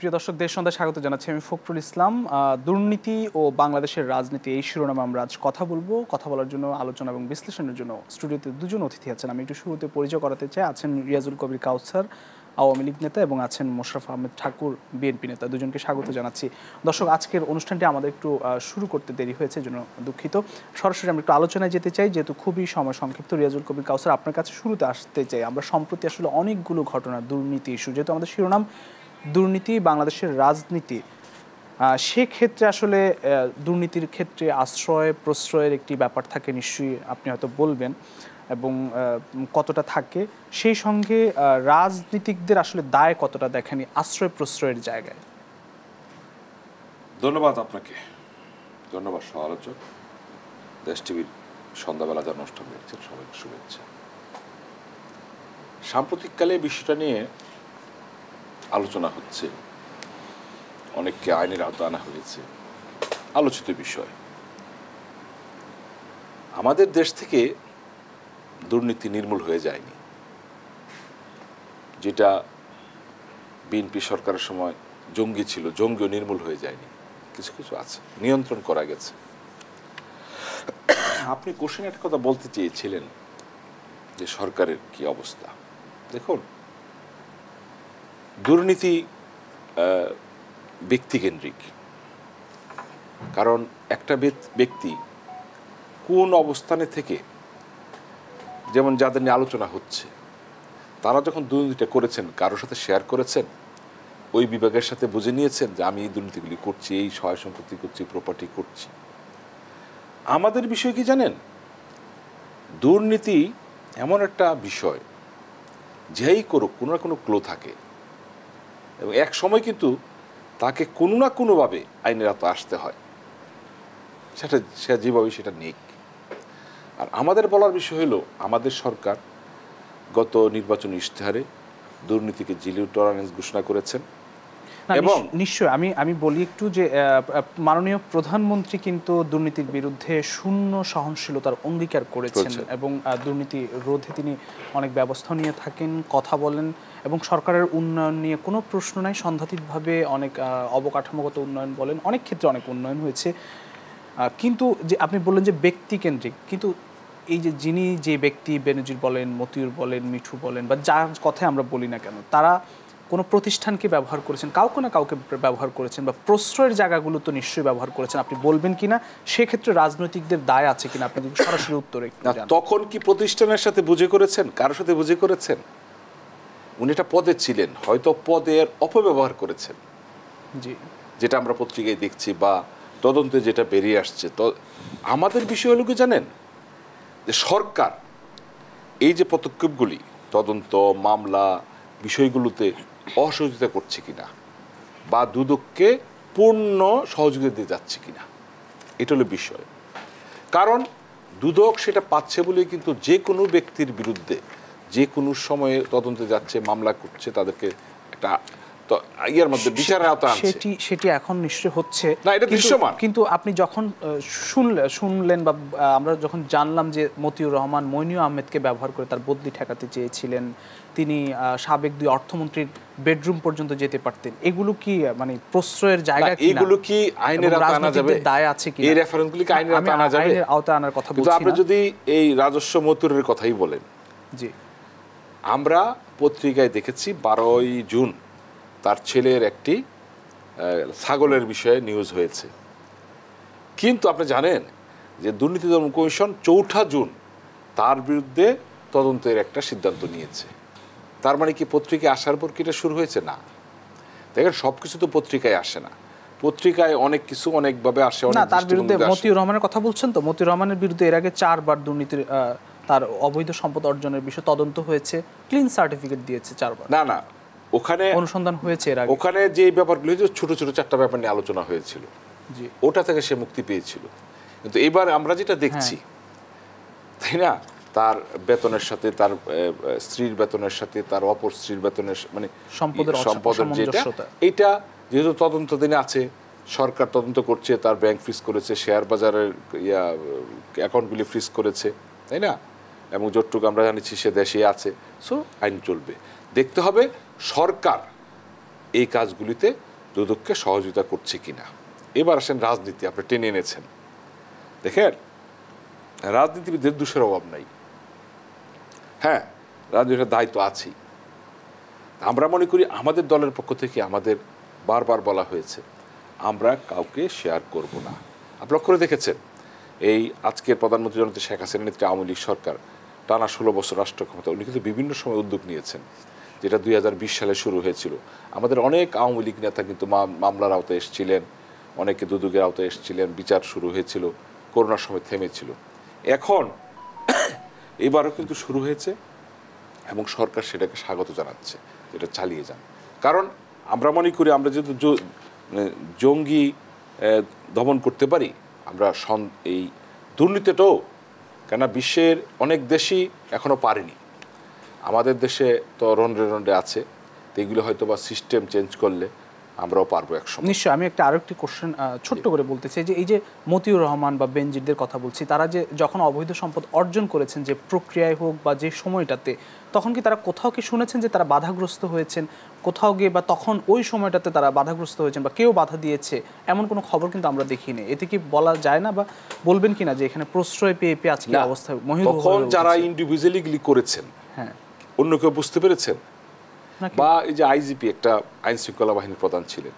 প্রিয় দর্শক, দেশ সন্ধ্যায় স্বাগত জানাচ্ছি আমি ফখরুল ইসলাম। দুর্নীতি ও বাংলাদেশের রাজনীতি এই শিরোনামে আমরা আজ কথা বলবো। কথা বলার জন্য, আলোচনা এবং বিশ্লেষণের জন্য স্টুডিওতে দুজন অতিথি আছেন। আমি একটু শুরুতে পরিচয় করাতে চাই। আছেন রিয়াজুল কবির কাউসার, আওয়ামী লীগ নেতা, এবং আছেন মোশাররফ আহমেদ ঠাকুর, বিএনপি নেতা। দুজনকে স্বাগত জানাচ্ছি। দর্শক, আজকের অনুষ্ঠানটি আমাদের একটু শুরু করতে দেরি হয়েছে, জন্য দুঃখিত। সরাসরি আমরা একটু আলোচনায় যেতে চাই, যেহেতু খুবই সময় সংক্ষিপ্ত। রিয়াজুল কবির কাউসার, আপনার কাছে শুরুতে আসতে চাই। আমরা সম্প্রতি আসলে অনেকগুলো ঘটনা, দুর্নীতি ইস্যু, যেহেতু আমাদের শিরোনাম দুর্নীতি বাংলাদেশের রাজনীতি, সেক্ষেত্রে আসলে দুর্নীতির ক্ষেত্রে আশ্রয় প্রশ্রয়ের একটি ব্যাপার থাকে, নিশ্চয়ই আপনি হয়তো বলবেন, এবং কতটা থাকে, সেই সঙ্গে রাজনীতিকদের আসলে দায় কতটা দেখেনি আশ্রয় প্রশ্রয়ের জায়গায়। ধন্যবাদ আপনাকে, ধন্যবাদ সহ আলোচক, দেশ টিভির সন্ধ্যাবেলা যারা অনুষ্ঠান দেখছেন সবাইকে শুভেচ্ছা। সাম্প্রতিককালে বিষয়টা নিয়ে আলোচনা হচ্ছে, অনেককে আইনের আওতায় আনা হয়েছে, আলোচিত বিষয়। আমাদের দেশ থেকে দুর্নীতি নির্মূল হয়ে যায়নি। যেটা বিএনপি সরকারের সময় জঙ্গি ছিল, জঙ্গিও নির্মূল হয়ে যায়নি, কিছু কিছু আছে, নিয়ন্ত্রণ করা গেছে। আপনি কোশ্চেনে একটা কথা বলতে চেয়েছিলেন যে সরকারের কি অবস্থা। দেখুন, দুর্নীতি ব্যক্তিকেন্দ্রিক। কারণ একটা ব্যক্তি কোন অবস্থানে থেকে, যেমন যাদের নিয়ে আলোচনা হচ্ছে, তারা যখন দুর্নীতিটা করেছেন, কারোর সাথে শেয়ার করেছেন, ওই বিভাগের সাথে বুঝে নিয়েছেন যে আমি এই দুর্নীতিগুলি করছি, এই সহায় সম্পত্তি করছি, প্রপার্টি করছি। আমাদের বিষয় কি জানেন, দুর্নীতি এমন একটা বিষয়, যেই করুক কোনো না কোনো ক্লো থাকে, এবং এক সময় কিন্তু তাকে কোনো না কোনোভাবে আইনের আওতায় আসতে হয়, সেটা সে যেভাবে সেটা নেই। আর আমাদের বলার বিষয় হলো, আমাদের সরকার গত নির্বাচনী ইশতেহারে দুর্নীতিকে জিরো টলারেন্স ঘোষণা করেছেন। এবং নিশ্চয় আমি বলি একটু যে মাননীয় প্রধানমন্ত্রী কিন্তু দুর্নীতির বিরুদ্ধে শূন্য সহনশীলতার অঙ্গীকার করেছেন, এবং দুর্নীতি রোধে তিনি অনেক ব্যবস্থা নিয়ে থাকেন, কথা বলেন, এবং সরকারের উন্নয়ন নিয়ে কোনো প্রশ্ন নাই। সন্ধাতিকভাবে অনেক অবকাঠামোগত উন্নয়ন বলেন, অনেক ক্ষেত্রে অনেক উন্নয়ন হয়েছে। কিন্তু যে আপনি বললেন যে ব্যক্তিকেন্দ্রিক, কিন্তু এই যে ব্যক্তি, বেনজির বলেন, মতিউর বলেন, মিঠু বলেন, বা যার কথায় আমরা বলি না কেন, তারা কোনো প্রতিষ্ঠানকে ব্যবহার করেছেন, কাউকে না কাউকে ব্যবহার করেছেন, বা প্রশ্রয়ের জায়গাগুলো তো নিশ্চয়ই ব্যবহার করেছেন। আপনি বলবেন কিনা সেক্ষেত্রে রাজনৈতিকদের দায় আছে কিনা, আপনি সরাসরি উত্তরে। তখন কি প্রতিষ্ঠানের সাথে বুঝে করেছেন, কারোর সাথে বুঝে করেছেন? উনি একটা পদে ছিলেন, হয়তো পদের অপব্যবহার করেছেন, জি, যেটা আমরা পত্রিকায় দেখছি বা তদন্তে যেটা বেরিয়ে আসছে। তো আমাদের বিষয় হলো কি জানেন, যে সরকার এই যে পদক্ষেপগুলি, তদন্ত, মামলা, বিষয়গুলোতে অসহযোগিতা করছে কিনা, বা দুদককে পূর্ণ সহযোগিতা দিয়ে যাচ্ছে কিনা, এটা হলো বিষয়। কারণ দুদক সেটা পাচ্ছে বলেই কিন্তু যে কোনো ব্যক্তির বিরুদ্ধে যে কোনো সময়ে তদন্তে যাচ্ছে, মামলা করছে, তাদেরকে একটা ইয়ার মধ্যে বিচারের আওতায় আনছে। সেটি এখন নিশ্চয় হচ্ছে না, এটা দৃশ্যমান। কিন্তু আপনি যখন শুনলেন বা আমরা যখন জানলাম যে মতিউর রহমান মইনুল আহমেদকে ব্যবহার করে তার বদলি ঠেকাতে চেয়েছিলেন, তিনি সাবেক 2 অর্থমন্ত্রীর বেডরুম পর্যন্ত যেতে পারতেন, এগুলো কি মানে প্রশ্রয়ের জায়গা কিনা, এগুলো কি আইনের আওতায় আনা যাবে? দায় আছে কিনা, এই রেফারেন্সগুলো কি আইনের আওতায় আনা যাবে? আইনের আওতায় আনার কথা বলছি। কিন্তু আপনি যদি এই রাজস্ব মতুরের কথাই বলেন, জি, আমরা পত্রিকায় দেখেছি 12ই জুন তার ছেলের একটি ছাগলের বিষয়ে নিউজ হয়েছে। কিন্তু আপনি জানেন যে দুর্নীতি দমন কমিশন 4 জুন তার বিরুদ্ধে তদন্তের একটা সিদ্ধান্ত নিয়েছে। তার মানে কি পত্রিকায় আসার পর কি এটা শুরু হয়েছে? না। দেখেন, সব কিছু তো পত্রিকায় আসে না, পত্রিকায় অনেক কিছু অনেকভাবে আসে। না, তার বিরুদ্ধে মতিউর রহমানের কথা বলছেন তো, মতিউর রহমানের বিরুদ্ধে এর আগে 4 বার দুর্নীতির, তার অবৈধ সম্পদ অর্জনের বিষয়ে তদন্ত হয়েছে, ক্লিন সার্টিফিকেট দিয়েছে 4 বার। না, ওখানে অনুসন্ধান হয়েছে এর আগে। ওখানে যে ব্যাপারগুলো হয়েছে, ছোট ছোট 4টা ব্যাপার নিয়ে আলোচনা হয়েছিল, জি, ওটা থেকে সে মুক্তি পেয়েছিল। কিন্তু এবার আমরা যেটা দেখছি, তাই না, তার বেতনের সাথে, তার স্ত্রীর বেতনের সাথে তার অপর স্ত্রীর বেতনের, মানে সম্পদের যেটা, এটা যেহেতু তদন্ত দিনে আছে, সরকার তদন্ত করছে, তার ব্যাংক ফ্রিজ করেছে, শেয়ার বাজারের অ্যাকাউন্টগুলি ফ্রিজ করেছে, তাই না, এবং যতটুকু আমরা জানিছি সে দেশে আছে। সো আইন চলবে। দেখতে হবে সরকার এই কাজগুলিতে দুদককে সহযোগিতা করছে কিনা। এবার আসেন রাজনীতি, আপনি টেনে এনেছেন। দেখেন, রাজনীতিবিদদের দোষের অভাব নাই। হ্যাঁ, রাজনীতির দায়িত্ব আছেই। আমরা মনে করি আমাদের দলের পক্ষ থেকে আমাদের বারবার বলা হয়েছে আমরা কাউকে শেয়ার করব না। আপনি লক্ষ্য করে দেখেছেন, এই আজকের প্রধানমন্ত্রী জননেত্রী শেখ হাসিনার নেতৃত্বে আওয়ামী লীগ সরকার টানা 16 বছর রাষ্ট্র ক্ষমতা, উনি কিন্তু বিভিন্ন সময় উদ্যোগ নিয়েছেন, যেটা 2020 সালে শুরু হয়েছিল। আমাদের অনেক আওয়ামী লীগ নেতা কিন্তু মামলার আওতায় এসেছিলেন, অনেকে দুদকের আওতায় এসেছিলেন, বিচার শুরু হয়েছিল, করোনার সময় থেমেছিল। এখন এবারও কিন্তু শুরু হয়েছে এবং সরকার সেটাকে স্বাগত জানাচ্ছে, এটা চালিয়ে যান। কারণ আমরা মনে করি আমরা যেহেতু জঙ্গি দমন করতে পারি, আমরা এই দুর্নীতিটাও, কেন বিশ্বের অনেক দেশই এখনও পারেনি, আমাদের দেশে তো রন্ডে রন্ডে আছে, তো এগুলো হয়তো বা সিস্টেম চেঞ্জ করলে আমরাও পারবো একসময়। নিশ্চয়ই। আমি একটা আরেকটি কোশ্চেন ছোট্ট করে বলতে চাই যে এই যে মতিউর রহমান বা বেনজিরদের কথা বলছি, তারা যে যখন অবৈধ সম্পদ অর্জন করেছেন, যে প্রক্রিয়ায় হোক বা যে সময়টাতে, তখন কি তারা কোথাও কি শুনেছেন যে তারা বাধাগ্রস্ত হয়েছেন কোথাও গিয়ে, বা তখন ওই সময়টাতে তারা বাধাগ্রস্ত হয়েছেন বা কেউ বাধা দিয়েছে, এমন কোনো খবর কিন্তু আমরা দেখিনি। এতে কি বলা যায় না, বা বলবেন কিনা যে এখানে প্রশ্রয় পেয়ে পেয়ে আজকে অবস্থায় তখন যারা ইন্ডিভিজুয়ালি করেছেন, হ্যাঁ, অন্য কেউ বুঝতে পেরেছেন, বা এই যে আইজিপি একটা আইন শৃঙ্খলা বাহিনীর প্রধান ছিলেন,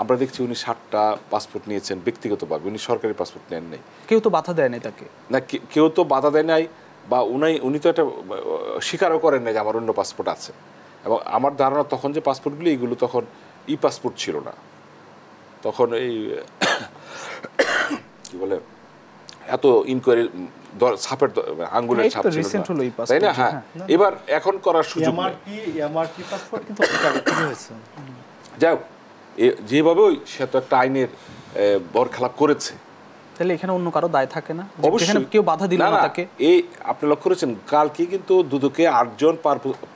আমরা দেখছি উনি 7টা পাসপোর্ট নিয়েছেন ব্যক্তিগতভাবে, উনি সরকারি পাসপোর্ট নেন নাই, কেউ তো বাধা দেয় নাই তাকে, না কেউ তো বাধা দেয় নাই, বা উনি তো এটা স্বীকারও করেন নাই যে আমার অন্য পাসপোর্ট আছে। এবং আমার ধারণা তখন যে পাসপোর্টগুলি, এগুলো তখন পাসপোর্ট ছিল না, তখন এই কি বলে এত ইনকোয়ারি ছাপের আঙ্গুলের ছাপ ছিল না, তাই না? হ্যাঁ, এবার এখন করার সুযোগ যাই হোক, যেভাবে সে তো একটা আইনের বরখেলাপ করেছে, তাহলে এখানে অন্য কারো দায় থাকে না? অবশ্যই কেউ বাধা দিল না তাকে। এই আপনি লক্ষ্য করেছেন, কালকে কিন্তু দুদকে 8 জন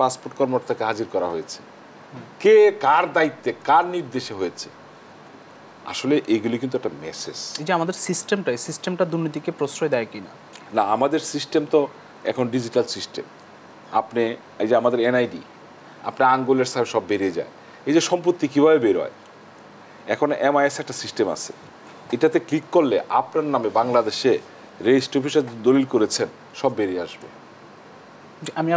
পাসপোর্ট কর্মকর্তাকে হাজির করা হয়েছে। কে কার দায়িত্বে, কার নির্দেশে হয়েছে? আসলে এগুলি কিন্তু একটা মেসেজ, এই যে আমাদের সিস্টেমটা দুর্নীতিকে প্রশ্রয় দেয় কিনা। না, আমাদের সিস্টেম তো এখন ডিজিটাল সিস্টেম। আপনি এই যে আমাদের এনআইডি, আপনার আঙ্গুলের সাথে সব বেরিয়ে যায়। এই যে সম্পত্তি কীভাবে বের হয়, এখন MIS একটা সিস্টেম আছে, এটাতে ক্লিক করলে আপনার নামে বাংলাদেশে রেজিস্ট্রি অফিসে দলিল করেছেন সব বেরিয়ে আসবে। আমি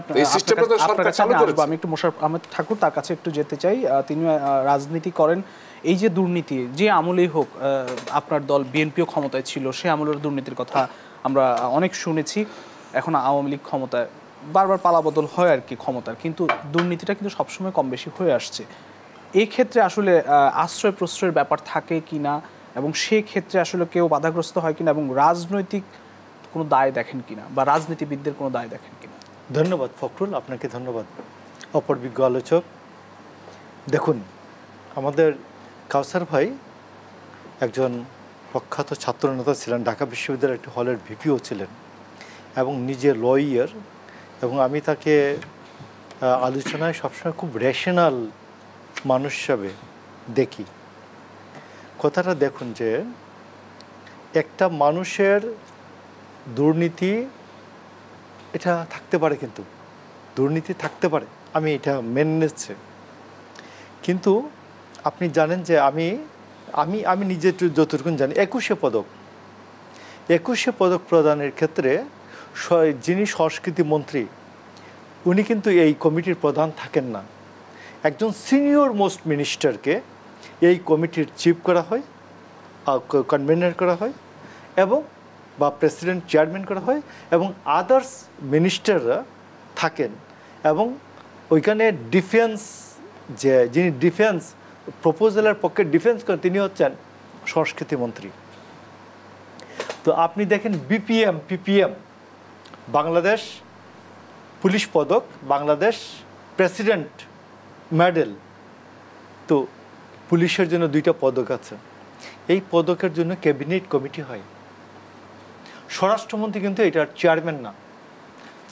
একটু মোশাররফ আহমেদ ঠাকুর, তার কাছে একটু যেতে চাই। তিনি রাজনীতি করেন। এই যে দুর্নীতি, যে আমলেই হোক, আপনার দল বিএনপিও ক্ষমতায় ছিল, সে আমলের দুর্নীতির কথা আমরা অনেক শুনেছি। এখন আওয়ামী লীগ ক্ষমতায়, বারবার পালাবদল হয় আর কি ক্ষমতার, কিন্তু দুর্নীতিটা কিন্তু সবসময় কম বেশি হয়ে আসছে। এই ক্ষেত্রে আসলে আশ্রয় প্রশ্রয়ের ব্যাপার থাকে কিনা, এবং সেক্ষেত্রে আসলে কেউ বাধাগ্রস্ত হয় কিনা, এবং রাজনৈতিক কোনো দায় দেখেন কিনা, বা রাজনীতিবিদদের কোনো দায় দেখেন কিনা? ধন্যবাদ ফখরুল, আপনাকে ধন্যবাদ। অপরবিজ্ঞ আলোচক, দেখুন, আমাদের কাউসার ভাই একজন প্রখ্যাত ছাত্রনেতা ছিলেন, ঢাকা বিশ্ববিদ্যালয়ের একটি হলের ভিপিও ছিলেন, এবং নিজে লয়ার, এবং আমি তাকে আলোচনায় সবসময় খুব রেশনাল মানুষ হিসাবে দেখি। কথাটা দেখুন যে একটা মানুষের দুর্নীতি এটা থাকতে পারে, কিন্তু দুর্নীতি থাকতে পারে, আমি এটা মেনে নিচ্ছি। কিন্তু আপনি জানেন যে আমি আমি আমি নিজে যতটুকু জানি, 21শে পদক প্রদানের ক্ষেত্রে যিনি সংস্কৃতি মন্ত্রী, উনি কিন্তু এই কমিটির প্রধান থাকেন না। একজন সিনিয়র মোস্ট মিনিস্টারকে এই কমিটির চিফ করা হয়, কনভেনার করা হয়, এবং বা প্রেসিডেন্ট চেয়ারম্যান করা হয়, এবং আদার্স মিনিস্টাররা থাকেন। এবং ওইখানে ডিফেন্স, যিনি ডিফেন্স প্রপোজালের পক্ষে ডিফেন্স করেন, তিনি হচ্ছেন সংস্কৃতি মন্ত্রী। তো আপনি দেখেন PPM বাংলাদেশ পুলিশ পদক, বাংলাদেশ প্রেসিডেন্ট মেডেল, তো পুলিশের জন্য 2টা পদক আছে। এই পদকের জন্য ক্যাবিনেট কমিটি হয়। স্বরাষ্ট্রমন্ত্রী কিন্তু এটার চেয়ারম্যান না,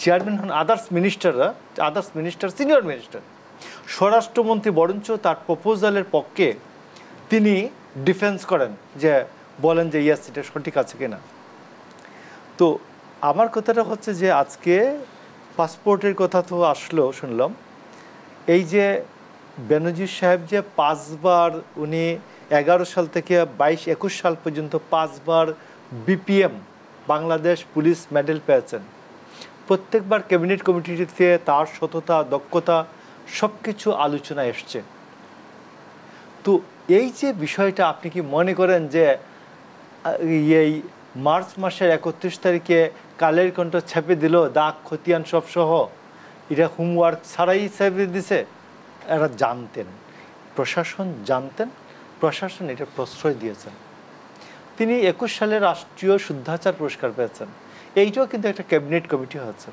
চেয়ারম্যান হন আদার্স মিনিস্টার, সিনিয়র মিনিস্টার। স্বরাষ্ট্রমন্ত্রী বরঞ্চ তার প্রপোজালের পক্ষে তিনি ডিফেন্স করেন, যে বলেন যে ইয়াস, এটা সঠিক আছে কিনা। তো আমার কথাটা হচ্ছে যে আজকে পাসপোর্টের কথা তো আসলো, শুনলাম, এই যে বেনজির সাহেব যে 5 বার উনি 11 সাল থেকে 22-21 সাল পর্যন্ত 5 বার বিপিএম বাংলাদেশ পুলিশ মেডেল পেয়েছেন। প্রত্যেকবার ক্যাবিনেট কমিটিতে তার সততা, দক্ষতা সব কিছু আলোচনায় এসছে। তো এই যে বিষয়টা, আপনি কি মনে করেন যে এই মার্চ মাসের 31 তারিখে কালের কণ্ঠ ছেপে দিল, দাগ খতিয়ান সব সহ, এটা হোমওয়ার্ক ছাড়াই ছেপে দিছে? এরা জানতেন, প্রশাসন জানতেন, প্রশাসন এটা প্রশ্রয় দিয়েছেন। তিনি 21 সালে রাষ্ট্রীয় শুদ্ধাচার পুরস্কার পেয়েছেন। এইটাও কিন্তু একটা ক্যাবিনেট কমিটি হয়েছে।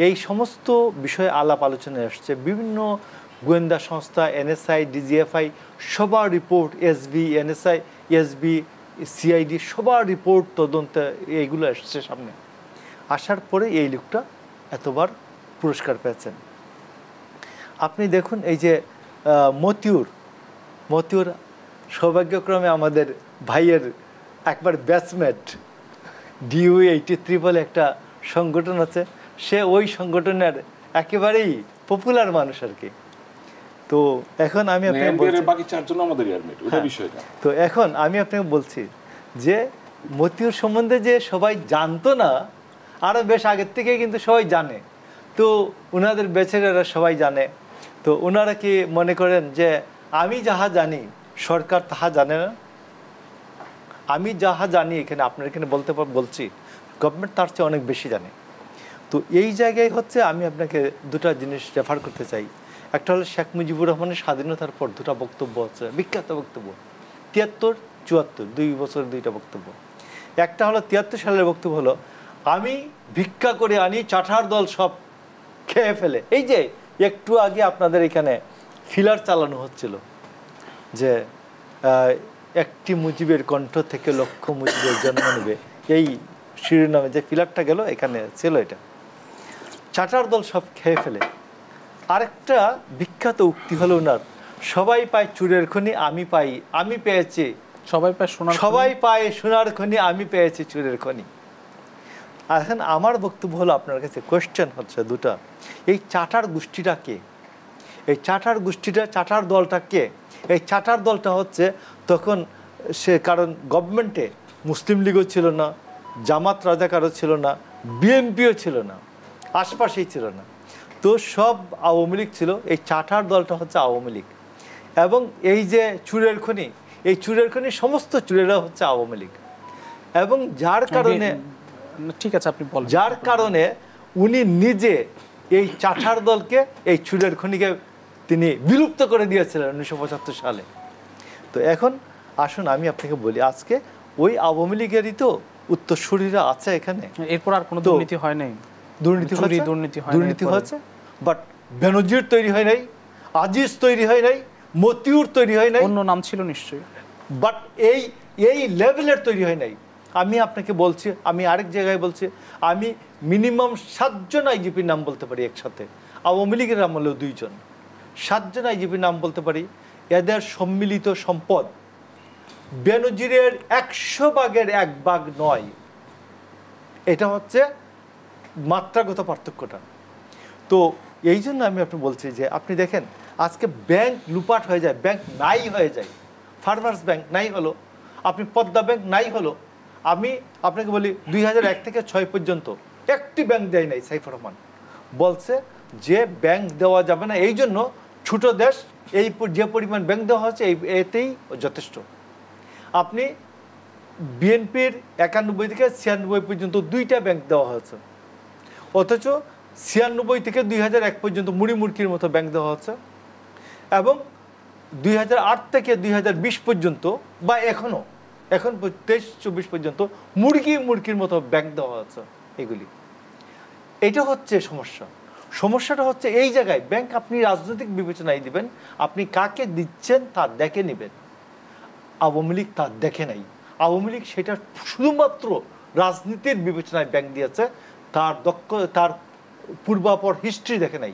এই সমস্ত বিষয়ে আলাপ আলোচনায় আসছে। বিভিন্ন গোয়েন্দা সংস্থা, এনএসআই, ডিজিএফআই সবার report, SB, NSI, SB, CID সবার রিপোর্ট, তদন্তে এইগুলো আসছে সামনে। আসার পরে এই লোকটা এতবার পুরস্কার পেয়েছেন। আপনি দেখুন এই যে মতিউর সৌভাগ্যক্রমে আমাদের ভাইয়ের একবার ব্যাচমেট, DU83 বলে একটা সংগঠন আছে, সে ওই সংগঠনের একেবারেই পপুলার মানুষ আর কি। তো এখন আমি আপনাকে বলছি, বাকি চারজন আমাদের ইয়ারমেট, ওটা বিষয় না। তো এখন আমি আপনাকে বলছি যে মতিউর সম্বন্ধে যে সবাই জানতো না, আরও বেশ আগের থেকে কিন্তু সবাই জানে। তো ওনাদের বেচারারা সবাই জানে। তো ওনারা কি মনে করেন যে আমি যাহা জানি সরকার তাহা জানে না? আমি যাহা জানি এখানে আপনার এখানে বলছি, গভর্নমেন্ট তার চেয়ে অনেক বেশি জানে। তো এই জায়গায় হচ্ছে আমি আপনাকে দুটা জিনিস রেফার করতে চাই। একটা হলো শেখ মুজিবুর রহমানের স্বাধীনতার পর দুটা বক্তব্য আছে, বিখ্যাত বক্তব্য, 73-74, 2 বছর 2টা বক্তব্য। একটা হলো 73 সালের বক্তব্য হলো, আমি ভিক্ষা করে আনি, চাঠার দল সব খেয়ে ফেলে। এই যে একটু আগে আপনাদের এখানে ফিলার চালানো হচ্ছিল যে একটি মুজিবের কণ্ঠ থেকে লক্ষ মুজিবের জন্ম নেবে, এই শিরোনামে যে ফিলারটা গেল এখানে ছিল, এটা চাটার দল সব খেয়ে ফেলে। আরেকটা বিখ্যাত উক্তি হলো ওনার, সবাই পায় চুরের খনি, আমি পেয়েছি, সবাই পায় সোনার খনি, আমি পেয়েছি চুরের খনি। আর এখন আমার বক্তব্য হলো আপনার কাছে, কোয়েশ্চেন হচ্ছে দুটা, এই চাটার গোষ্ঠীটা কে? এই চাটার দলটা কে? এই চাটার দলটা হচ্ছে তখন সে, কারণ গভর্নমেন্টে মুসলিম লীগও ছিল না, জামাত রাজাকারও ছিল না, বিএনপিও ছিল না, আশপাশেই ছিল না, তো সব আওয়ামী লীগ ছিল। এই চাটার দলটা হচ্ছে আওয়ামী লীগ। এবং এই যে চুরের খনি, এই চুরের খনি সমস্ত চুরেরা হচ্ছে আওয়ামী লীগ। এবং যার কারণে, ঠিক আছে আপনি বলেন, যার কারণে উনি নিজে এই চাটার দলকে, এই চুরের খনিকে তিনি বিলুপ্ত করে দিয়েছিলেন 1975 সালে। তো এখন আসুন আমি আপনাকে বলি, আজকে ওই আওয়ামী লীগেরই তো উত্তরসূরিরা আছে এখানে। এরপর আর কোনো দুর্নীতি হয় নাই? দুর্নীতি হয়েছে, বাট বেনজির তৈরি হয় নাই, আজিজ তৈরি হয় নাই, মতিউর তৈরি হয় নাই, অন্য নাম ছিল নিশ্চয়ই, বাট এই লেভেলের তৈরি হয় নাই। আমি আপনাকে বলছি, আমি আরেক জায়গায় বলছি, আমি মিনিমাম 7 জন আইজিপির নাম বলতে পারি একসাথে, আওয়ামী লীগের নাম হলেও 2 জন, 7 জন আইজিপির নাম বলতে পারি। এদের সম্মিলিত সম্পদ বেনজিরের 100 ভাগের 1 ভাগ নয়। এটা হচ্ছে মাত্রাগত পার্থক্যটা। তো এই জন্য আমি আপনি বলছি যে আপনি দেখেন আজকে ব্যাংক লুপাট হয়ে যায়, ব্যাংক নাই হয়ে যায়, ফার্মার্স ব্যাংক নাই হলো, আপনি পদ্মা ব্যাংক নাই হলো। আমি আপনাকে বলি 2001 থেকে 6 পর্যন্ত একটি ব্যাংক দেয় নাই সাইফুর রহমান, বলছে যে ব্যাংক দেওয়া যাবে না, এই জন্য ছোট দেশ, এই যে পরিমাণ ব্যাংক দেওয়া হচ্ছে এতেই যথেষ্ট। আপনি বিএনপির 91 থেকে 96 পর্যন্ত 2টা ব্যাংক দেওয়া হয়েছে, অথচ 96 থেকে 2001 পর্যন্ত মুড়িমুড়কির মতো ব্যাংক দেওয়া হচ্ছে। এবং 2008 থেকে 2020 পর্যন্ত বা এখন 23-24 পর্যন্ত মুড়কির মতো ব্যাংক দেওয়া হচ্ছে। এগুলি, এটা হচ্ছে সমস্যাটা হচ্ছে এই জায়গায়। ব্যাংক আপনি রাজনৈতিক বিবেচনায় দিবেন, আপনি কাকে দিচ্ছেন তা দেখে নেবেন। আওয়ামী লীগ তা দেখে নাই। আওয়ামী লীগ সেটা শুধুমাত্র রাজনীতির বিবেচনায় ব্যাংক দিয়েছে, তার পূর্বাপর হিস্ট্রি দেখে নাই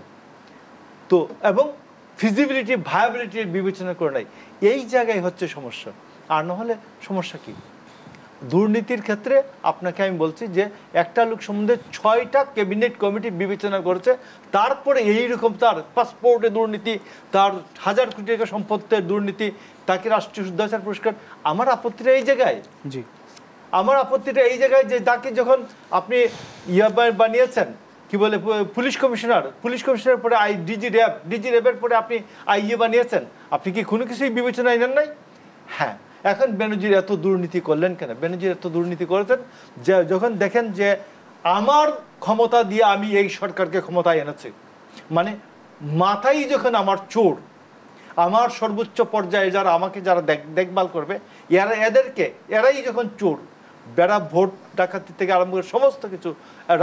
তো, এবং ফিজিবিলিটি ভায়াবিলিটির বিবেচনা করে নাই। এই জায়গায় হচ্ছে সমস্যা। আর না হলে সমস্যা কি? দুর্নীতির ক্ষেত্রে আপনাকে আমি বলছি যে একটা লোক সম্বন্ধে 6টা ক্যাবিনেট কমিটি বিবেচনা করেছে, তারপরে এইরকম তার পাসপোর্টে দুর্নীতি, তার 1000 কোটি টাকা সম্পত্তির দুর্নীতি, তাকে রাষ্ট্রীয় শুদ্ধাচার পুরস্কার। আমার আপত্তিটা এই জায়গায়, জি, আমার আপত্তিটা এই জায়গায় যে তাকে যখন আপনি বানিয়েছেন কি বলে পুলিশ কমিশনার পরে ডিজি র্যাবের পরে আপনি আইএ বানিয়েছেন, আপনি কি কোনো কিছুই বিবেচনায় নেন নাই? হ্যাঁ, এখন বেনজির এত দুর্নীতি করলেন কেন? বেনজির এত দুর্নীতি করেছেন যে যখন দেখেন যে আমার ক্ষমতা দিয়ে আমি এই সরকারকে ক্ষমতায় এনেছি, মানে মাথায় যখন আমার চোর, আমার সর্বোচ্চ পর্যায়ে যারা আমাকে যারা দেখভাল করবে এরাই যখন চোর, বেড়া ভোট ডাকাতি থেকে আরম্ভ করে সমস্ত কিছু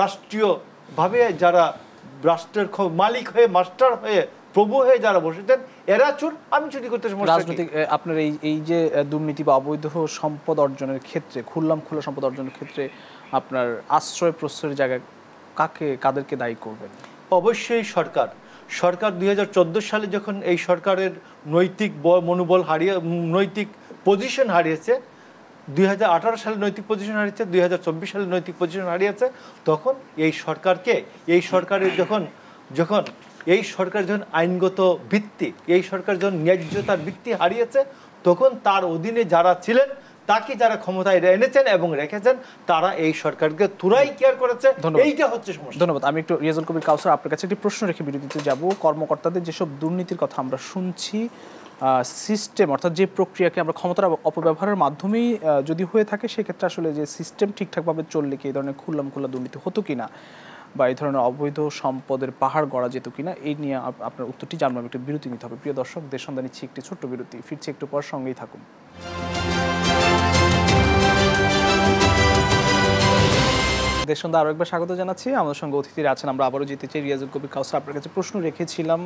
রাষ্ট্রীয়ভাবে যারা রাষ্ট্রের মালিক হয়ে, মাস্টার হয়ে, প্রভু হয়ে যারা বসেছেন, এরা চোর, আমি চুরি করতে সমস্যা কি? রাজনৈতিক আপনার এই যে দুর্নীতি বা অবৈধ সম্পদ অর্জনের ক্ষেত্রে, খোলা সম্পদ অর্জনের ক্ষেত্রে আপনার আশ্রয় প্রশ্রয়ের জায়গায় কাদেরকে দায়ী করবেন? অবশ্যই সরকার 2014 সালে যখন এই সরকারের নৈতিক মনোবল নৈতিক পজিশন হারিয়েছে, 2018 সালে নৈতিক পজিশন হারিয়েছে, 2024 সালে নৈতিক পজিশন হারিয়েছে, তখন এই সরকারের যখন আইনগত ভিত্তি, এই সরকার যখন ন্যায্যতার ভিত্তি হারিয়েছে, তখন তার অধীনে যারা ছিলেন, তাকে যারা ক্ষমতায় এনেছেন এবং রেখেছেন, তারা এই সরকারকে তুরাই কেয়ার করেছে। এইটা হচ্ছে সমস্যা। ধন্যবাদ। আমি একটু রিয়াজুল কবির কাউসার আপনার কাছে একটি প্রশ্ন রেখে বিরতিতে যাব। কর্মকর্তাদের যেসব দুর্নীতির কথা আমরা শুনছি, সিস্টেম অর্থাৎ যে প্রক্রিয়াকে আমরা ক্ষমতার অপব্যবহারের মাধ্যমেই যদি হয়ে থাকে, সেক্ষেত্রে আসলে যে সিস্টেম ঠিকঠাকভাবে চললে কি এই ধরনের খোলা দুর্নীতি হতো কিনা, বা এই ধরনের অবৈধ সম্পদের পাহাড় গড়া যেত কিনা, এই নিয়ে আপনার উত্তরটি জানলাম। একটু বিরতি নিতে হবে। প্রিয় দর্শক, দেশ সন্ধ্যা নিচ্ছি একটি ছোট্ট বিরতি, ফিরছি একটু পর, সঙ্গেই থাকুন। দেশ সন্ধ্যা আরও একবার স্বাগত জানাচ্ছি। আমাদের সঙ্গে অতিথিরা আছেন। আমরা আবারও যেতে চাই রিয়াজুল কবির কাউসার, আপনার কাছে প্রশ্ন রেখেছিলাম,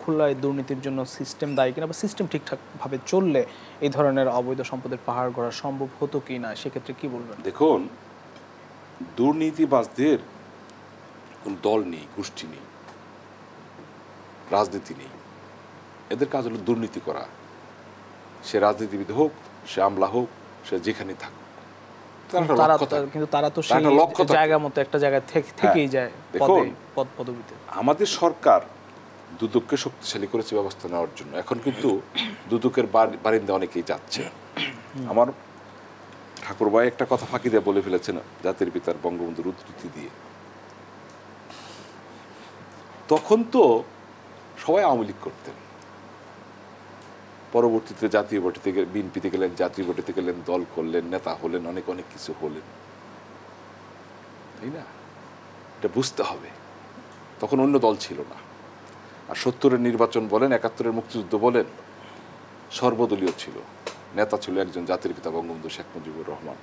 খোলায় দুর্নীতির জন্য সিস্টেম দায়ী কিনা, বা সিস্টেম ঠিকঠাকভাবে চললে এই ধরনের অবৈধ সম্পদের পাহাড় গড়া সম্ভব হতো কি না, সেক্ষেত্রে কি বলবেন? দেখুন, দুর্নীতিবাজদের কোন দল নেই, গোষ্ঠী নেই, রাজনীতি নেই। এদের কাজ হলো দুর্নীতি করা। সে রাজনীতিবিদ হোক, সে আমলা হোক, সে যেখানে থাকুক, কিন্তু তারা তো সেই জায়গা মতো একটা জায়গায় থেকেই যায় পদবিতে। আমাদের সরকার দুদককে শক্তিশালী করেছে ব্যবস্থা নেওয়ার জন্য। এখন কিন্তু দুদকের বারিন্দা অনেকেই যাচ্ছে। আমার ঠাকুরবাই একটা কথা ফাঁকি দিয়ে বলে ফেলেছেন জাতির পিতার বঙ্গবন্ধুর উদ্ধৃতি দিয়ে। তখন তো সবাই আওয়ামী লীগ করতেন, পরবর্তীতে জাতীয় বটিতে বিএনপিতে গেলেন, জাতীয় বটিতে গেলেন, দল করলেন, নেতা হলেন, অনেক কিছু হলেন, তাই না? এটা বুঝতে হবে। তখন অন্য দল ছিল না। আর 70-এর নির্বাচন বলেন, 71-এর মুক্তিযুদ্ধ বলেন, সর্বদলীয় ছিল। নেতা ছিল একজন, জাতির পিতা বঙ্গবন্ধু শেখ মুজিবুর রহমান।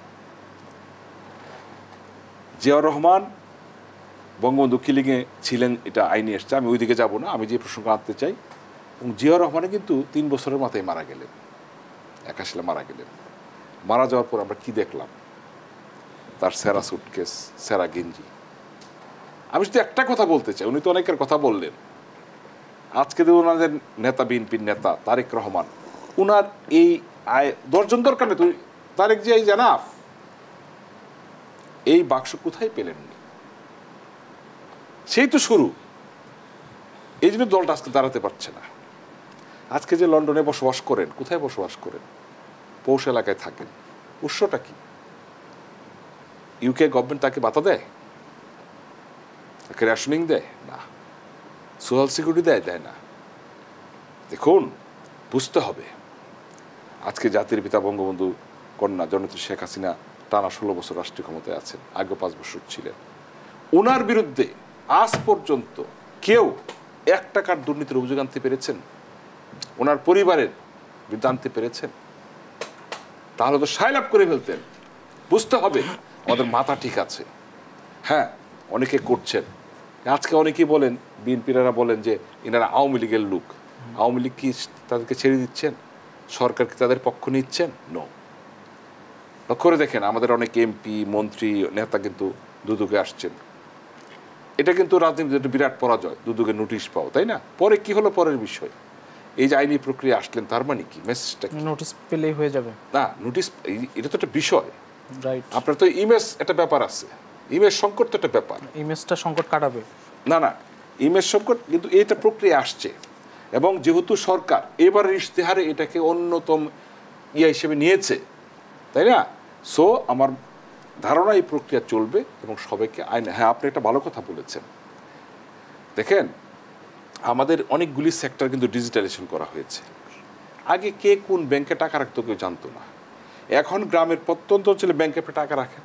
জিয়াউর রহমান বঙ্গবন্ধু কিলিংয়ে ছিলেন, এটা আইনে এসছে, আমি ওইদিকে যাব না। আমি যে প্রসঙ্গ আনতে চাই, এবং জিয়াউর রহমানে কিন্তু 3 বছরের মাথায় মারা গেলেন, 81 মারা গেলেন। মারা যাওয়ার পর আমরা কি দেখলাম? তার সেরা সুটকেস, সেরা গেঞ্জি। আমি শুধু একটা কথা বলতে চাই, উনি তো অনেকের কথা বললেন। আজকে তো ওনাদের নেতা, বিএনপির নেতা তারেক রহমান, ওনার এই 10 জন দরকার নেই, তুই তারেক জি এই জানাফ, এই বাক্স কোথায় পেলেননি? সেই তো শুরু। এই জন্য দলটা আজকে দাঁড়াতে পারছে না। আজকে যে লন্ডনে বসবাস করেন, কোথায় বসবাস করেন? পৌষ এলাকায় থাকেন। উৎসটা কি? ইউকে গভর্নমেন্ট তাকে ভাতা দেয়, তাকে রেশনিং দেয় না, সোশ্যাল সিকিউরিটি দেয় না। দেখুন, বুঝতে হবে, আজকে জাতির পিতা বঙ্গবন্ধু কন্যা জননেত্রী শেখ হাসিনা টানা 16 বছর রাষ্ট্রীয় ক্ষমতায় আছেন, আগে 5 বছর ছিলেন। ওনার বিরুদ্ধে আজ পর্যন্ত কেউ 1 টাকার দুর্নীতির অভিযোগ আনতে পেরেছেন? ওনার পরিবারের বিরুদ্ধে আনতে পেরেছেন? তাহলে তো সাইল আপ করে ফেলতেন। বুঝতে হবে আমাদের মাথা ঠিক আছে। হ্যাঁ, অনেকে করছেন। আজকে অনেকেই বলেন, বিএনপিরা বলেন যে এনারা আওয়ামী লীগের লোক। আওয়ামী লীগ কি তাদেরকে ছেড়ে দিচ্ছেন? সরকার কি তাদের পক্ষ নিচ্ছেন? নো। লক্ষ্য করে দেখেন, আমাদের অনেক এমপি, মন্ত্রী, নেতা কিন্তু দুদকে আসছেন। এটা কিন্তু রাজনীতির একটা বিরাট পরাজয়, দুদকের নোটিশ পাও, তাই না? পরে কি হলো পরের বিষয়। এই যে আইনি প্রক্রিয়া আসলেন, তার মানে কি মেসেজটা? নোটিশ পেলেই হয়ে যাবে না, নোটিশ এটা তো একটা বিষয়। রাইট, আপনার তো ইমেজ একটা ব্যাপার আছে, ইমেজ সংকট তো একটা ব্যাপার। ইমেজটা সংকট কাটাবে না না, ইমেজ সংকট, কিন্তু এইটা প্রক্রিয়া আসছে এবং যেহেতু সরকার এবারের ইশতেহারে এটাকে অন্যতম হিসেবে নিয়েছে, তাই না? সো আমার ধারণা এই প্রক্রিয়া চলবে এবং সবাইকে আইন, হ্যাঁ আপনি একটা ভালো কথা বলেছেন। দেখেন, আমাদের অনেকগুলি সেক্টর কিন্তু ডিজিটালাইজেশন করা হয়েছে। আগে কে কোন ব্যাংকে টাকা রাখতো কেউ জানতো না। এখন গ্রামের প্রত্যন্ত অঞ্চলে ব্যাংকে আপনি টাকা রাখেন,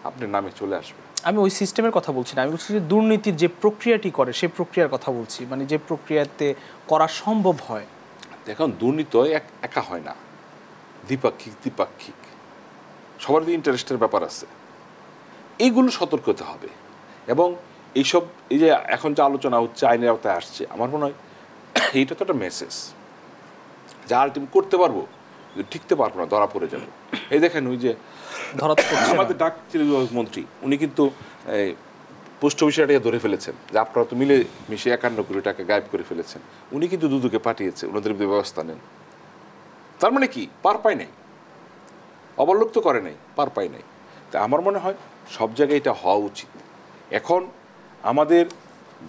আপনার নামে চলে আসবে। আমি ওই সিস্টেমের কথা বলছি না, আমি বলছি যে দুর্নীতির যে প্রক্রিয়াটি করে সেই প্রক্রিয়ার কথা বলছি, মানে যে প্রক্রিয়াতে করা সম্ভব হয়। দেখুন, দুর্নীতি একা হয় না, দ্বিপাক্ষিক সবার ইন্টারেস্টের ব্যাপার আছে, এইগুলো সতর্ক হতে হবে। এবং এইসব এই যে এখন যে আলোচনা হচ্ছে, আইনের আওতায় আসছে, আমার মনে হয় এইটা তো একটা মেসেজ যা আলটিমেট করতে পারবো, ঠিকতে পারবো না, ধরা পড়ে যাবো। এই দেখেন, ওই যে আমাদের ডাক মন্ত্রী, উনি কিন্তু পোস্ট অফিসে টাকা ধরে ফেলেছেন, যে আপনারা তো মিলে মিশে 51 কোটি টাকা গায়েব করে ফেলেছেন। উনি কিন্তু দুদকে পাঠিয়েছে, ওনাদের ব্যবস্থা নেন। তার মানে কি, পার পায় নাই, অবলোক তো করে নাই, পার পায় নাই। তা আমার মনে হয় সব জায়গায় এটা হওয়া উচিত। এখন আমাদের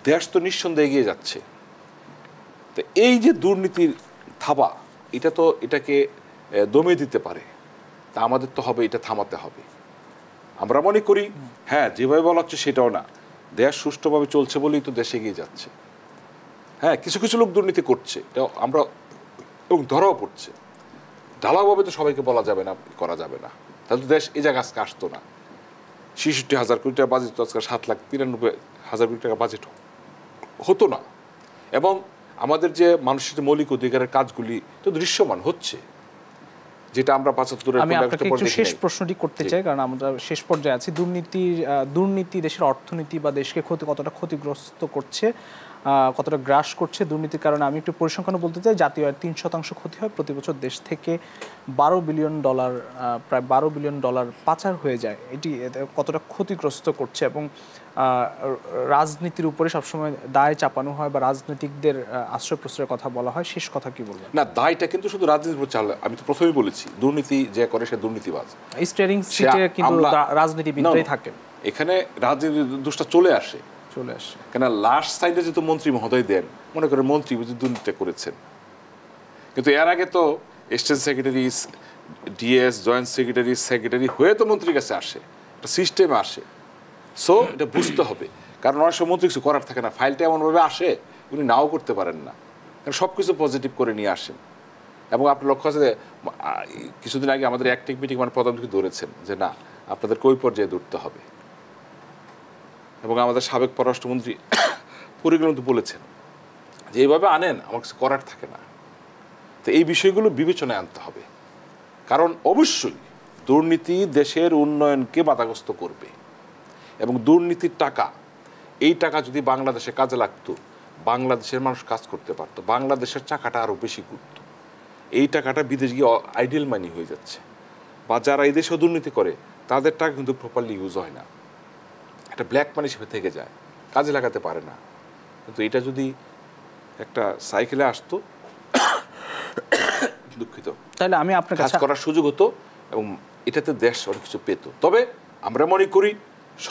দেশ তো নিঃসন্দেহে এগিয়ে যাচ্ছে, তো এই যে দুর্নীতির থাবা, এটা তো এটাকে দমে দিতে পারে, তা আমাদের তো হবে এটা থামাতে হবে। আমরা মনে করি হ্যাঁ যেভাবে বলা হচ্ছে সেটাও না, দেশ সুষ্ঠুভাবে চলছে বলেই তো দেশ এগিয়ে যাচ্ছে। হ্যাঁ, কিছু কিছু লোক দুর্নীতি করছে, এটা আমরা, এবং ধরাও পড়ছে। ঢালাওভাবে তো সবাইকে বলা যাবে না, করা যাবে না, তাহলে তো দেশ এই জায়গায় আজকে আসতো না। 66,000 কোটি টাকা বাজেট তো আজকে 7,93,000 কোটি টাকা বাজেট হতো না। এবং আমাদের যে মানুষের যে মৌলিক অধিকারের কাজগুলি তো দৃশ্যমান হচ্ছে, যেটা আমরা 75-এর আমি আপনাকে একটু শেষ প্রশ্নটি করতে চাই, কারণ আমরা শেষ পর্যায়ে আছি। দুর্নীতি দেশের অর্থনীতি বা দেশকে কতটা ক্ষতিগ্রস্ত করছে, কতটা গ্রাস করছে দুর্নীতির কারণে। আমি একটু পরিসংখ্যানও বলতে চাই। জাতীয় আয়ের 3% ক্ষতি হয় প্রতি বছর, দেশ থেকে $12 বিলিয়ন, প্রায় $12 বিলিয়ন পাচার হয়ে যায়। এটি কতটা ক্ষতিগ্রস্ত করছে, এবং রাজনীতির উপরে সবসময় দায় চাপানো হয় বা রাজনীতিকদের আশ্রয় প্রশ্রয়ের কথা বলা হয়। শেষ কথা কি বলবেন? না, দায়টা কিন্তু শুধু রাজনীতির উপর চালে। আমি তো প্রথমেই বলেছি, দুর্নীতি যে করে সে দুর্নীতিবাজ। স্টিয়ারিং সিটে কিন্তু রাজনীতিবিদরাই থাকেন। এখানে রাজনীতির দোষটা চলে আসে। কেন লাস্ট সাইডে যেহেতু মন্ত্রী মহোদয় দেন, মনে করেন মন্ত্রী বুঝি দুর্নীতি করেছেন, কিন্তু এর আগে তো state secretary, DS, joint secretary হয়ে তো মন্ত্রীর কাছে আসে, একটা সিস্টেমে আসে। সো এটা বুঝতে হবে, কারণ অনেক সময় মন্ত্রী কিছু করার থাকে না, ফাইলটা এমনভাবে আসে উনি নাও করতে পারেন না, কারণ সব কিছু পজিটিভ করে নিয়ে আসেন। এবং আপনার লক্ষ্য আছে যে কিছুদিন আগে আমাদের অ্যাক্টিভ মিটিং মানে প্রধানমন্ত্রী ধরেছেন যে না, আপনাদেরকে ওই পর্যায়ে ধরতে হবে। এবং আমাদের সাবেক পররাষ্ট্রমন্ত্রী পরিকল্পনা বলেছেন যে এইভাবে আনেন, আমার কিছু করার থাকে না। তো এই বিষয়গুলো বিবেচনায় আনতে হবে, কারণ অবশ্যই দুর্নীতি দেশের উন্নয়নকে বাধাগ্রস্ত করবে। এবং দুর্নীতির টাকা, এই টাকা যদি বাংলাদেশে কাজে লাগতো, বাংলাদেশের মানুষ কাজ করতে পারতো, বাংলাদেশের টাকাটা আরও বেশি ঘুরত। এই টাকাটা বিদেশ গিয়ে আইডিয়াল মানি হয়ে যাচ্ছে, বা যারা এই দেশেও দুর্নীতি করে তাদের টাকা কিন্তু প্রপারলি ইউজ হয় না, একটা ব্ল্যাক মানি হিসেবে থেকে যায়, কাজে লাগাতে পারে না। কিন্তু এটা যদি একটা সাইকেলে আসতো, দুঃখিত, তাহলে আমি আপনার কাজ করার সুযোগ হতো এবং এটাতে দেশ অনেক কিছু পেত। তবে আমরা মনে করি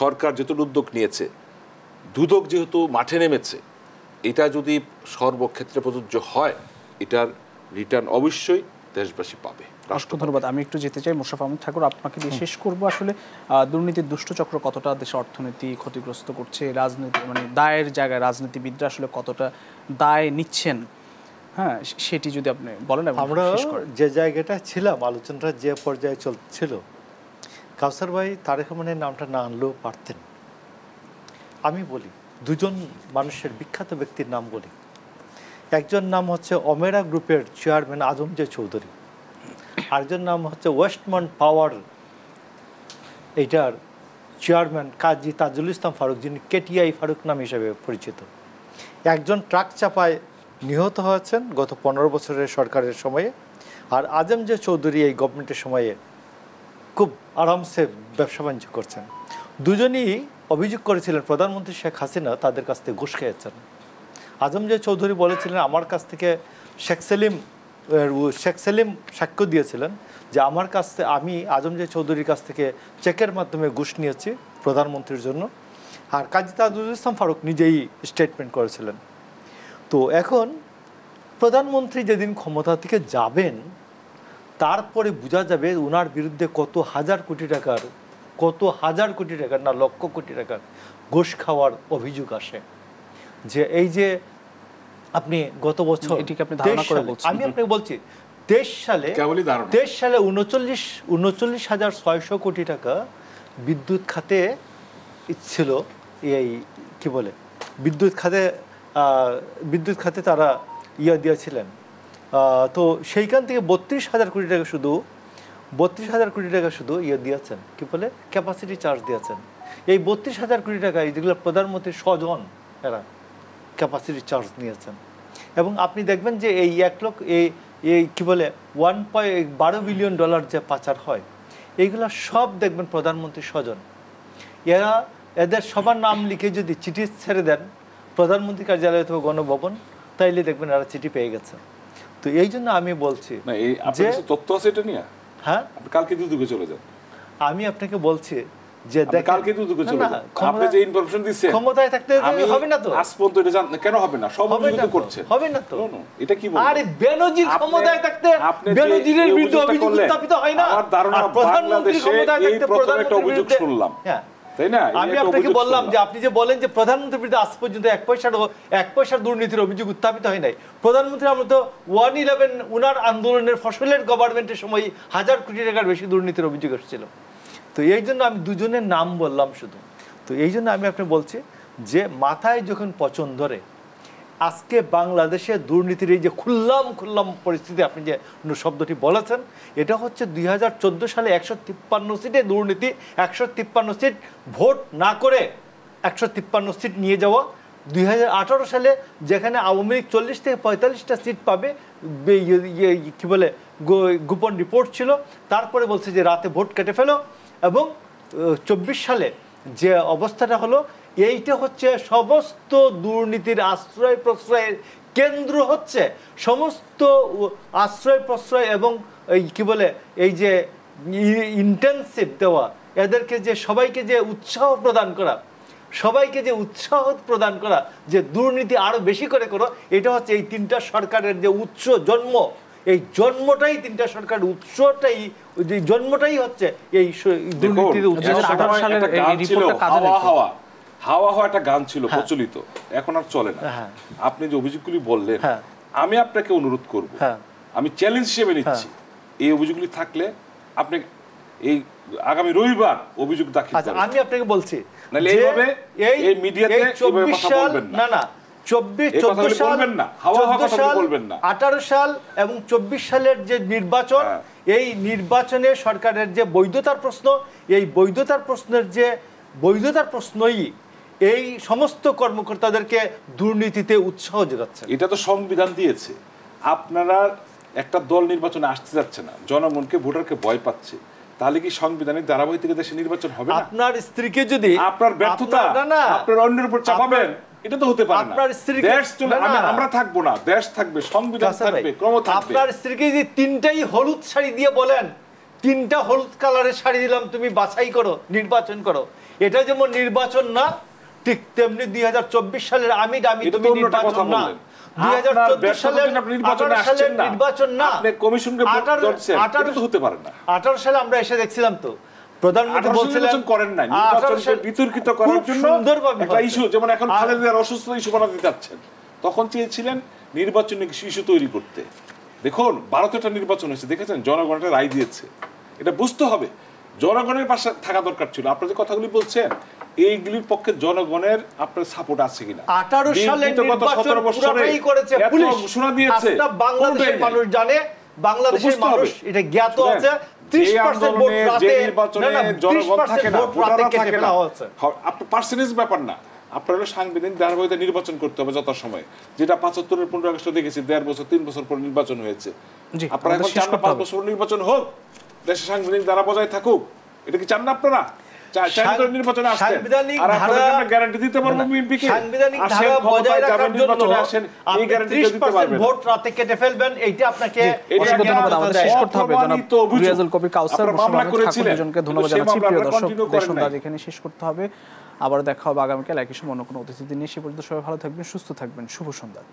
সরকার যেহেতু উদ্যোগ নিয়েছে, দুদক যেহেতু মাঠে নেমেছে, এটা যদি সর্বক্ষেত্রে প্রযোজ্য হয়, এটার রিটার্ন অবশ্যই দেশবাসী পাবে। অসংখ্য ধন্যবাদ। আমি একটু যেতে চাই মোশাররফ আহমেদ ঠাকুর, আপনাকে দিয়ে শেষ করবো। আসলে দুর্নীতির দুষ্টচক্র কতটা দেশের অর্থনীতি ক্ষতিগ্রস্ত করছে, রাজনীতি মানে দায়ের জায়গায় রাজনীতিবিদরা আসলে কতটা দায় নিচ্ছেন, হ্যাঁ সেটি যদি আপনি বলেন। আমরা যে জায়গাটা ছিলাম, আলোচনাটা যে পর্যায়ে চলছিল, কাউসার ভাই তারেক রহমানের নামটা না আনলেও পারতেন। আমি বলি দুজন মানুষের বিখ্যাত ব্যক্তির নাম বলি। একজন নাম হচ্ছে অমেরা গ্রুপের চেয়ারম্যান আজম জে চৌধুরী, আরেকজন নাম হচ্ছে ওয়েস্টমন্ড পাওয়ার এইটার চেয়ারম্যান কাজী তাজুল ইসলাম ফারুক, যিনি কেটিআই ফারুক নাম হিসেবে পরিচিত। একজন ট্রাক চাপায় নিহত হয়েছেন গত 15 বছরের সরকারের সময়ে, আর আজম জে চৌধুরী এই গভর্নমেন্টের সময়ে খুব আরামসে ব্যবসা বাণিজ্য করছেন। দুজনই অভিযোগ করেছিলেন প্রধানমন্ত্রী শেখ হাসিনা তাদের কাছ থেকে ঘুষ খেয়েছেন। আজমজেদ চৌধুরী বলেছিলেন আমার কাছ থেকে শেখ সেলিম সাক্ষ্য দিয়েছিলেন যে আমার কাছ থেকে আমি আজমজেদ চৌধুরীর কাছ থেকে চেকের মাধ্যমে ঘুষ নিয়েছি প্রধানমন্ত্রীর জন্য। আর কাজী তাজুল ইসলাম ফারুক নিজেই স্টেটমেন্ট করেছিলেন। তো এখন প্রধানমন্ত্রী যেদিন ক্ষমতা থেকে যাবেন তারপরে বোঝা যাবে ওনার বিরুদ্ধে কত হাজার কোটি টাকার না লক্ষ কোটি টাকার ঘুষ খাওয়ার অভিযোগ আসে। যে এই যে আপনি গত বছর আমি আপনাকে বলছি 23 সালে 39,600 কোটি টাকা বিদ্যুৎ খাতে ছিল। এই কি বলে বিদ্যুৎ খাতে তারা দিয়েছিলেন। তো সেইখান থেকে 32,000 কোটি টাকা শুধু দিয়েছেন, কি বলে ক্যাপাসিটি চার্জ দিয়েছেন। এই 32,000 কোটি টাকা যেগুলো প্রধানমন্ত্রীর স্বজন এরা ক্যাপাসিটি চার্জ নিয়েছেন। এবং আপনি দেখবেন যে এই 1 লক্ষ এই কি বলে 1.12 বিলিয়ন ডলার যে পাচার হয় এইগুলা সব দেখবেন প্রধানমন্ত্রীর স্বজন। এদের সবার নাম লিখে যদি চিঠি ছেড়ে দেন প্রধানমন্ত্রী কার্যালয় অথবা গণভবন, তাইলে দেখবেন এরা চিঠি পেয়ে গেছে। তো এই জন্য আমি বলছি যে তথ্য আছে এটা নিয়ে, হ্যাঁ কালকে দুদকে চলে যান। আমি আপনাকে বলছি যে কালকে দুদকে চলে যান। আপনি যে ইনফরমেশন দিচ্ছেন ক্ষমতায় থাকতে হবে না তো, আজ পর্যন্ত এটা কেন হবে না? সব অভিযোগ করছে হবে না তো। এটা কি বলবো? আরে বেনজির ক্ষমতায় থাকতে বেনজিরের বিরুদ্ধে অভিযোগ উত্থাপিত হয় না। আমার ধারণা বাংলাদেশে এই প্রথম একটা অভিযোগ শুনলাম, তাই না? আমি আপনাকে বললাম যে আপনি যে বলেন যে প্রধানমন্ত্রীর বিরুদ্ধে আজ পর্যন্ত এক পয়সার দুর্নীতির অভিযোগ উত্থাপিত হয় নাই। প্রধানমন্ত্রী আমরা তো 111 উনার আন্দোলনের ফসলের গভর্নমেন্টের সময় 1000 কোটি টাকার বেশি দুর্নীতির অভিযোগ এসেছিল। তো এই জন্য আমি দুজনের নাম বললাম শুধু। তো এই জন্য আমি আপনি বলছি যে মাথায় যখন পচন ধরে আজকে বাংলাদেশে দুর্নীতির এই যে খুল্লাম পরিস্থিতি, আপনি যে শব্দটি বলেছেন, এটা হচ্ছে 2014 সালে 153 সিটে দুর্নীতি, 153 সিট ভোট না করে 153 সিট নিয়ে যাওয়া। 2018 সালে যেখানে আওয়ামী লীগ 40 থেকে 45টা সিট পাবে কি বলে গোপন রিপোর্ট ছিল, তারপরে বলছে যে রাতে ভোট কেটে ফেলো। এবং 24 সালে যে অবস্থাটা হলো, এইটা হচ্ছে সমস্ত দুর্নীতির আশ্রয় প্রশ্রয়ের কেন্দ্র হচ্ছে সমস্ত আশ্রয় প্রশ্রয় এবং এই কি বলে এই যে ইন্টেনসিভ দেওয়া, এদেরকে যে সবাইকে যে উৎসাহ প্রদান করা যে দুর্নীতি আরো বেশি করে করো, এটা হচ্ছে এই তিনটা সরকারের যে উৎস জন্ম, এই জন্মটাই তিনটা সরকার উৎসটাই জন্মটাই হচ্ছে এই দুর্নীতির উৎস। হাওয়া একটা গান ছিল প্রচলিত, এখন আর চলে না। আপনি যে অভিযোগগুলি বললেন, আমি আপনাকে অনুরোধ করব, আমি চ্যালেঞ্জ হিসেবে নিচ্ছি, এই অভিযোগগুলি থাকলে আপনি এই আগামী রবিবার অভিযোগ দাখিল করুন। আমি আপনাকে বলছি নালে এইভাবে এই মিডিয়াতে এইভাবে কথা বলবেন না। না 14 সাল বলবেন না, হাওয়া কথা বলবেন না। 18 সাল এবং 24 সালের যে নির্বাচন, এই নির্বাচনে সরকারের যে বৈধতার প্রশ্ন, এই বৈধতার প্রশ্নই এই সমস্ত কর্মকর্তাদেরকে দুর্নীতিতে উৎসাহ যোগাচ্ছে। এটা তো সংবিধান দিয়েছে। আপনারা একটা দল নির্বাচনে আসতে যাচ্ছে না, জনগণকে ভোটারকে ভয় পাচ্ছে, তাহলে কি সাংবিধানিক ধারাবাহিকতা দেশে নির্বাচন হবে না? আপনার স্ত্রীকে যদি আপনার ব্যর্থতা আপনার অন্যের উপর চাপাবেন, এটা তো হতে পারে না। দেশ চলে, আমরা থাকবো না, দেশ থাকবে, সংবিধান থাকবে, ক্রম থাকবে। আপনার স্ত্রীকে যদি 3টাই হলুদ শাড়ি দিয়ে বলেন 3টা হলুদ কালারের শাড়ি দিলাম, তুমি বাছাই করো, নির্বাচন করো, এটা যেমন নির্বাচন না, ঠিক তেমনি 2024 সালের আমি তুমি নির্বাচন না। 2014 সালের নির্বাচন না, আপনি কমিশনকে ভোট দিচ্ছেন, এটা তো হতে পারে না। 18 সালে আমরা এসে দেখছিলাম তো প্রধানমন্ত্রী বলছিলেন করেন না, নির্বাচনকে বিতর্কিত করার জন্য একটা ইস্যু, যেমন এখন খালেদার অসুস্থ ইস্যু বানাতে যাচ্ছেন, তখন চেয়েছিলেন নির্বাচনিক ইস্যু তৈরি করতে। দেখুন 12টা নির্বাচন হয়েছে, দেখেছেন, জনগণ একটা রায় দিয়েছে, এটা বুঝতে হবে। জনগণের পাশে থাকা দরকার ছিল। আপনারা যে কথাগুলি বলছেন, এইগুলির পক্ষে জনগণের আপনার সাপোর্ট আছে কিনা? 18 সালে নির্বাচন পুরোটাই করেছে পুলিশ, ঘোষণা দিয়েছে, বাংলাদেশের মানুষ জানে, বাংলাদেশের মানুষ এটা জ্ঞাত আছে। 30% ভোট রাতে, জনগণ থাকে না, ভোটাররা থাকে না, আপনার পার্সেন্টেজ ব্যাপার না। আপনার হলো সাংবিধানিক ধারাবাহিকতা নির্বাচন করতে হবে যথাসময়ে, যেটা 75-এর 15 আগস্ট দেখেছি, 1.5 বছর 3 বছর পর নির্বাচন হয়েছে। আপনারা এখন চান না 5 বছর নির্বাচন হোক, দেশে সাংবিধানিক ধারা বজায় থাকুক, এটা কি চান না আপনারা? নির্বাচনে আসতেন সাংবিধানিক আর ধারা আপনাদের আমরা গ্যারান্টি দিতে পারবো বিএনপিকে সাংবিধানিক ধারা বজায় রাখার জন্য আপনি 30% ভোট রাতে কেটে ফেলবেন, এইটা আপনাকে অসংখ্য ধন্যবাদ। আমাদের শেষ করতে হবে জনাব রিয়াজুল কবির কাউসার, দুজনকে ধন্যবাদ জানাচ্ছি। প্রিয় দর্শক, দেশ আজ এখানে শেষ করতে হবে। আবার দেখা হবে আগামীকাল একই সময় অন্য কোনো অতিথি নিয়ে। সে পর্যন্ত সবাই ভালো থাকবেন, সুস্থ থাকবেন। শুভ সন্ধ্যা।